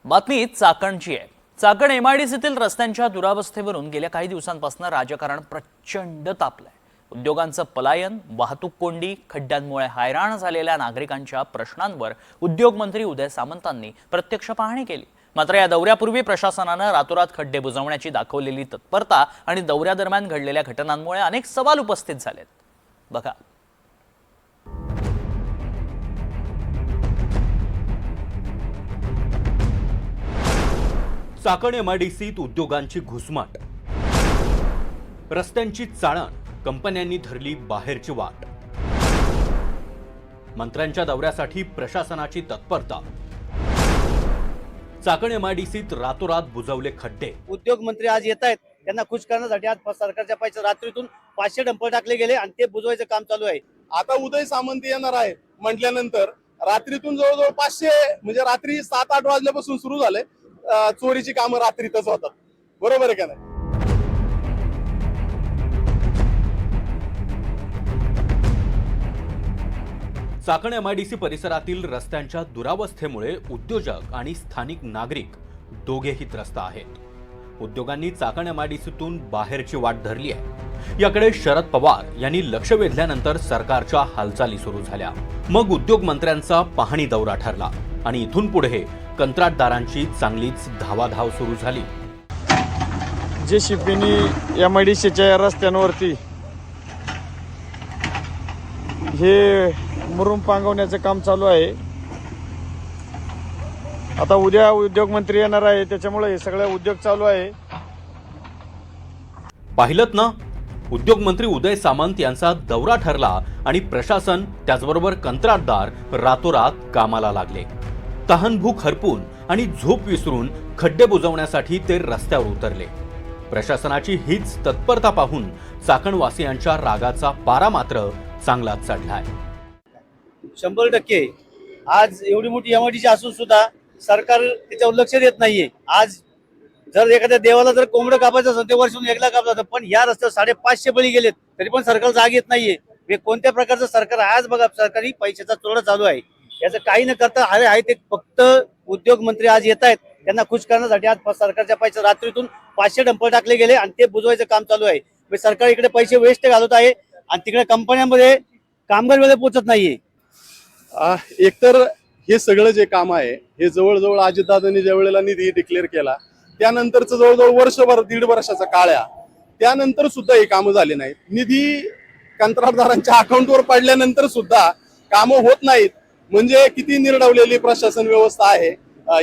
बातमी चाकणची आहे। चाकण एमआयडीसीतील रस्त्यांच्या दुरावस्थेवरून गेल्या काही दिवसांपासून राजकारण प्रचंड तापलंय। उद्योगांचं पलायन, वाहतूक कोंडी, खड्ड्यांमुळे हैराण झालेल्या नागरिकांच्या प्रश्नांवर उद्योग मंत्री उदय सामंतांनी प्रत्यक्ष पाहणी केली। मात्र या दौऱ्यापूर्वी प्रशासनानं रातोरात खड्डे बुजवण्याची दाखवलेली तत्परता आणि दौऱ्यादरम्यान घडलेल्या घटनांमुळे अनेक सवाल उपस्थित झालेत। बघा। चाकण एमआयडीसीत उद्योगांची घुसमट, रस्त्यांची चाळण, कंपन्यांनी धरली बाहेरची वाट, मंत्र्यांच्या दौऱ्यासाठी प्रशासनाची तत्परता, चाकण एमआयडीसीत रातोरात बुजवले खड्डे। उद्योग मंत्री आज येत आहेत, त्यांना खुश करण्यासाठी आज सरकारच्या पैसे रात्रीतून 500 डंपर टाकले गेले आणि ते बुजवायचं काम चालू आहे। आता उदय सामंत येणार आहे म्हटल्यानंतर रात्रीतून जवळजवळ 500 म्हणजे रात्री 7-8 वाजल्यापासून सुरू झाले चोरीची कामं रात्रीतच होतात। बरोबर आहे का नाही? चाकण एमआयडीसी परिसरातील रस्त्यांच्या दुरावस्थेमुळे उद्योजक आणि स्थानिक नागरिक दोघेही त्रस्त आहेत। उद्योगांनी चाकण एमआयडीसीतून बाहेरची वाट धरली आहे। याकडे शरद पवार यांनी लक्ष वेधल्यानंतर सरकारच्या हालचाली सुरू झाल्या। मग उद्योग मंत्र्यांचा पाहणी दौरा ठरला आणि इथून पुढे कंत्राटदारांची चांगलीच धावाधाव सुरू झाली। जेसीबीनी एमआयडीसीच्या रस्त्यांवरती हे मुरुम पांगवण्याचं काम चालू आहे। आता उद्या उद्योग मंत्री येणार आहे, त्याच्यामुळे हे सगळे उद्योग चालू आहे। पाहिलंत ना, उद्योग मंत्री उदय सामंत यांचा दौरा ठरला आणि प्रशासन त्याचबरोबर कंत्राटदार रातोरात कामाला लागले। तहानभूक हरपून आणि झोप विसरून खड्डे बुजवण्यासाठी ते रस्त्यावर उतरले। प्रशासनाची हीच तत्परता पाहून चाकणवासियांच्या रागाचा पारा मात्र चांगलाच चढलाय। 100% आज एवढी मोठी एमआयडीसी असून सुद्धा सरकार त्याच्यावर लक्ष देत नाहीये। आज जर एखाद्या देवाला जर कोंबडं कापायचं असेल ते वर्षून 1 लाख कापलं, पण या रस्त्यावर 550 बळी गेलेत तरी पण सरकार जाग येत नाहीये। हे कोणत्या प्रकारचं सरकार? आज बघा, सरकारी पैशाचा चोरा चालू आहे। याचं काही न करता आहे ते फक्त उद्योग मंत्री आज येत आहेत, त्यांना खुश करण्यासाठी आज सरकारच्या पैसे रात्रीतून 500 डंपर टाकले गेले आणि ते बुजवायचं काम चालू आहे। सरकार इकडे पैसे वेस्ट घालत आहे आणि तिकडे कंपन्यांमध्ये कामगार वेळेला पोहोचत नाहीये। एकतर हे सगळं जे काम आहे हे जवळजवळ अजितदादांनी ज्या वेळेला निधी डिक्लेअर केला त्यानंतरच जवळजवळ वर्षभर 1.5 वर्षाचा काळ आहे, त्यानंतर सुद्धा हे कामं झाले नाहीत। निधी कंत्राटदारांच्या अकाउंटवर पडल्यानंतर सुद्धा कामं होत नाहीत, म्हणजे किती निर्डवलेली प्रशासन व्यवस्था आहे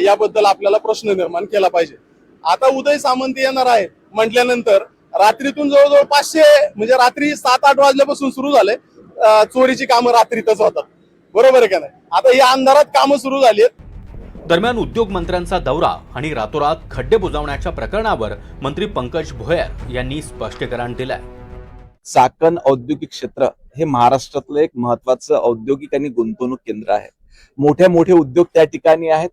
याबद्दल आपल्याला प्रश्न निर्माण केला पाहिजे। आता उदय सामंत येणार आहे म्हटल्यानंतर रात्रीतून जवळजवळ 500 म्हणजे रात्री 7-8 वाजल्यापासून सुरू झाले चोरीची कामं रात्रीतच होतात। बरोबर आहे का नाही? आता या अंधारात कामं सुरू झाली आहेत। दरम्यान उद्योग मंत्र्यांचा दौरा आणि रातोरात खड्डे बुजवण्याच्या प्रकरणावर मंत्री पंकज भोयर यांनी स्पष्टीकरण दिलंय। चाकण औद्योगिक क्षेत्र हे महाराष्ट्रातलं एक महत्वाचं औद्योगिक आणि गुंतवणूक केंद्र आहे। मोठे उद्योग त्या ठिकाणी आहेत।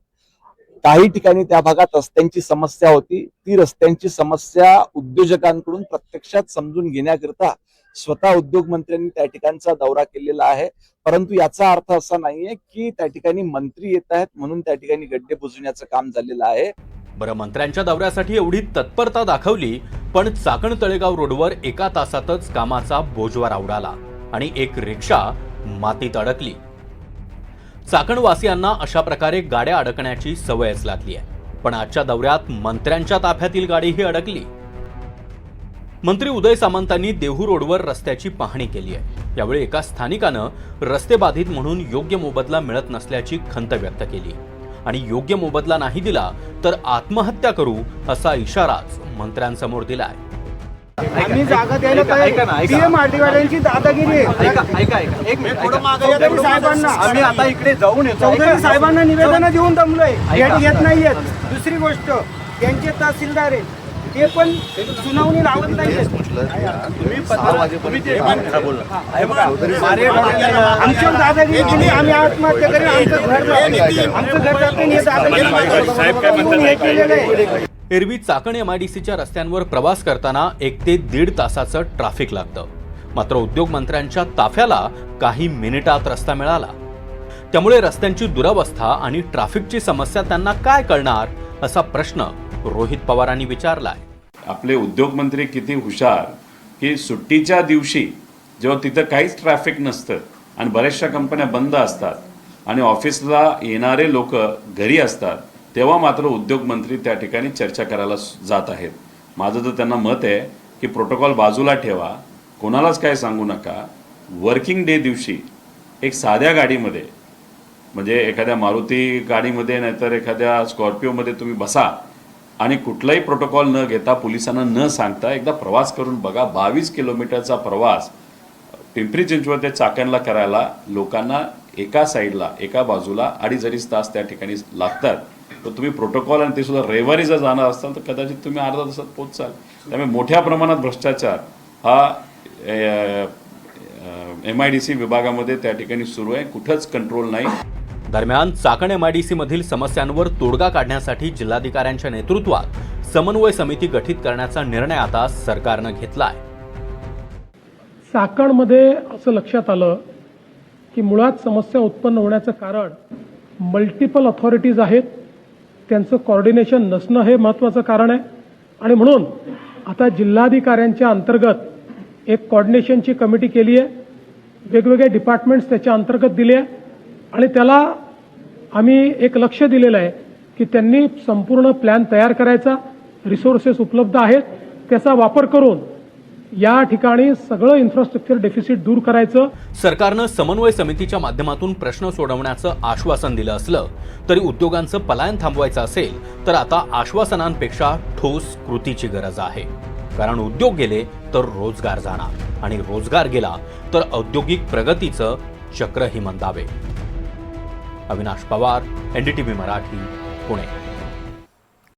काही ठिकाणी त्या भागात रस्त्यांची समस्या होती, ती रस्त्यांची समस्या उद्योजकांकडून प्रत्यक्षात समजून घेण्याकरिता स्वतः उद्योग मंत्र्यांनी त्या ठिकाणचा दौरा केलेला आहे। परंतु याचा अर्थ असा नाहीये की त्या ठिकाणी मंत्री येत आहेत म्हणून त्या ठिकाणी गड्डे बुजवण्याचं काम झालेलं आहे। बरं, मंत्र्यांच्या दौऱ्यासाठी एवढी तत्परता दाखवली, पण चाकण तळेगाव रोडवर 1 तासातच कामाचा बोजवारा उडाला आणि एक रिक्षा मातीत अडकली। चाकणवासियांना अशा प्रकारे गाड्या अडकण्याची सवयच लागली आहे, पण आजच्या दौऱ्यात मंत्र्यांच्या ताफ्यातील गाडीही अडकली। मंत्री उदय सामंतांनी देहू रोडवर रस्त्याची पाहणी केली आहे। यावेळी एका स्थानिकानं रस्ते बाधित म्हणून योग्य मोबदला मिळत नसल्याची खंत व्यक्त केली आणि योग्य मोबदला नाही दिला तर आत्महत्या करू असा इशाराच मंत्र्यांसमोर दिलाय। आम्ही जागा द्यायला पाहिजे। डीएमआरडीवाल्यांची दादागिरी आहे। एक मिनिट चौधरी साहेबांना आम्ही आता इकडे जाऊन येतो। चौधरी साहेबांना निवेदन देऊन दमलोय, भेट घेत नाहीयेत। दुसरी गोष्ट, त्यांचे तहसीलदार आहे ते पण सुनावणी लावत नाहीयेत। आमच्यावर दादागिरी केली, आम्ही आत्महत्या करेन, आमचं घर जाते हे दादागिरी। एरवी चाकण एमआयडीसीच्या रस्त्यांवर प्रवास करताना 1 ते 1.5 तासाचं ट्रॅफिक लागतं, मात्र उद्योग मंत्र्यांच्या ताफ्याला काही मिनिटात रस्ता मिळाला। त्यामुळे रस्त्यांची दुरवस्था आणि ट्रॅफिकची समस्या त्यांना काय कळणार असा प्रश्न रोहित पवारांनी विचारलाय. आपले उद्योगमंत्री किती हुशार की सुट्टीच्या दिवशी जेव्हा तिथं काहीच ट्रॅफिक नसतं आणि बऱ्याचशा कंपन्या बंद असतात आणि ऑफिसला येणारे लोक घरी असतात, तेव्हा मात्र उद्योगमंत्री त्या ठिकाणी चर्चा करायला जात आहेत. माझं तर त्यांना मत आहे की प्रोटोकॉल बाजूला ठेवा, कोणालाच काय सांगू नका. वर्किंग डे दिवशी एक साध्या गाडीमध्ये, म्हणजे एखाद्या मारुती गाडीमध्ये नाहीतर एखाद्या स्कॉर्पिओमध्ये तुम्ही बसा आणि कुठलाही प्रोटोकॉल न घेता, पोलिसांना न सांगता एकदा प्रवास करून बघा. 22 किलोमीटरचा प्रवास पिंपरी चिंचवड ते चाकणला करायला लोकांना एका साईडला, एका बाजूला 2.5 तास त्या ठिकाणी लागतात. तर तुम्ही प्रोटोकॉल आणि ते सुद्धा रविवारी जर जाणार असाल तर कदाचित तुम्ही अर्धा तासात पोहोचाल. त्यामुळे मोठ्या प्रमाणात भ्रष्टाचार हा MIDC विभागामध्ये त्या ठिकाणी सुरू आहे. कुठंच कंट्रोल नाही. दरम्यान चाकण MIDC मधील समस्यांवर तोडगा काढण्यासाठी जिल्हाधिकाऱ्यांच्या नेतृत्वात समन्वय समिती गठीत करण्याचा निर्णय आता सरकारनं घेतलाय. चाकणमध्ये असं लक्षात आलं की मुळात समस्या उत्पन्न होण्याचं कारण मल्टिपल अथॉरिटीज आहेत, त्यांचं कॉर्डिनेशन नसणं हे महत्त्वाचं कारण आहे. आणि म्हणून आता जिल्हाधिकाऱ्यांच्या अंतर्गत एक कॉर्डिनेशनची कमिटी केली आहे, वेगवेगळे डिपार्टमेंट्स त्याच्या अंतर्गत दिले आहे आणि त्याला आम्ही एक लक्ष दिलेलं आहे की त्यांनी संपूर्ण प्लॅन तयार करायचा, रिसोर्सेस उपलब्ध आहेत, त्याचा वापर करून या ठिकाणी सगळं इन्फ्रास्ट्रक्चर डेफिसिट दूर करायचं. सरकारनं समन्वय समितीच्या माध्यमातून प्रश्न सोडवण्याचं आश्वासन दिलं असलं तरी उद्योगांचं पलायन थांबवायचं असेल तर आता आश्वासनांपेक्षा ठोस कृतीची गरज आहे. कारण उद्योग गेले तर रोजगार जाणार आणि रोजगार गेला तर औद्योगिक प्रगतीचं चक्रही मंदावे. अविनाश पवार, NDTV मराठी, पुणे.